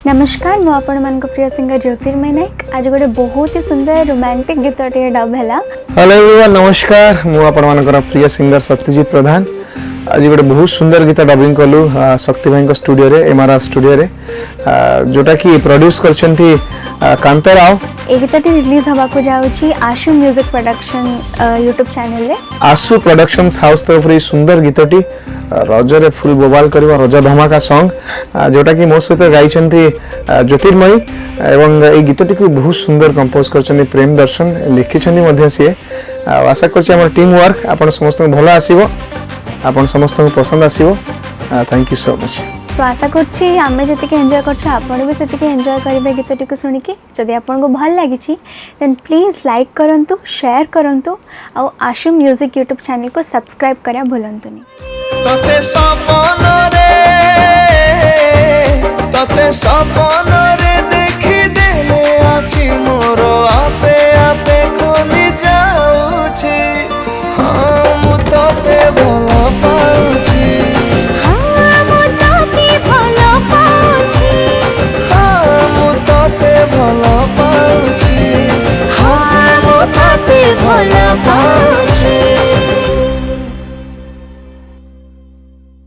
नमस्कार मु आपण मान प्रिय सिंगर ज्योतिर्मय नायक आज गोटे बहुत ही सुंदर रोमांटिक गीत डब है। हेलो एवरीवन नमस्कार मु आपण मान प्रिय सिंगर सत्यजीत प्रधान आज गोटे बहुत सुंदर गीत डबिंग कलु शक्ति भाई स्टूडियो रे एमआरआर स्टूडियो रे जोटा कि प्रोड्यूस करछंती कांता राव। ए गीतटी रिलीज हवा को जाउची आशु म्यूजिक प्रोडक्शन यूट्यूब चैनल रे आशु प्रोडक्शंस हाउस तरफ रे सुंदर गीतटी रज रे फुल बोबाल करबा रज धमाका सॉन्ग जोटा कि मो सहित गाइछंती ज्योतिर्मयी एवं ए गीतटी को बहुत सुंदर कंपोज करछंती प्रेम दर्शन लिखिछंती मध्ये से आशा करछि हमर टीम वर्क आपण समस्त भलो आसीबो आपण समस्त पसंद आसीबो। Thank you so much. So आशा करछि आमे जति एंजॉय करछु आपण भी सेति एंजॉय करिवे गीतटी को सुनि के जदि आपण को भल लागिछि देन प्लीज लाइक करंतु शेयर करंतु और आशु म्यूजिक यूट्यूब चैनल को सब्सक्राइब करिया भूलंतुनी। तते सपन रे तते सपन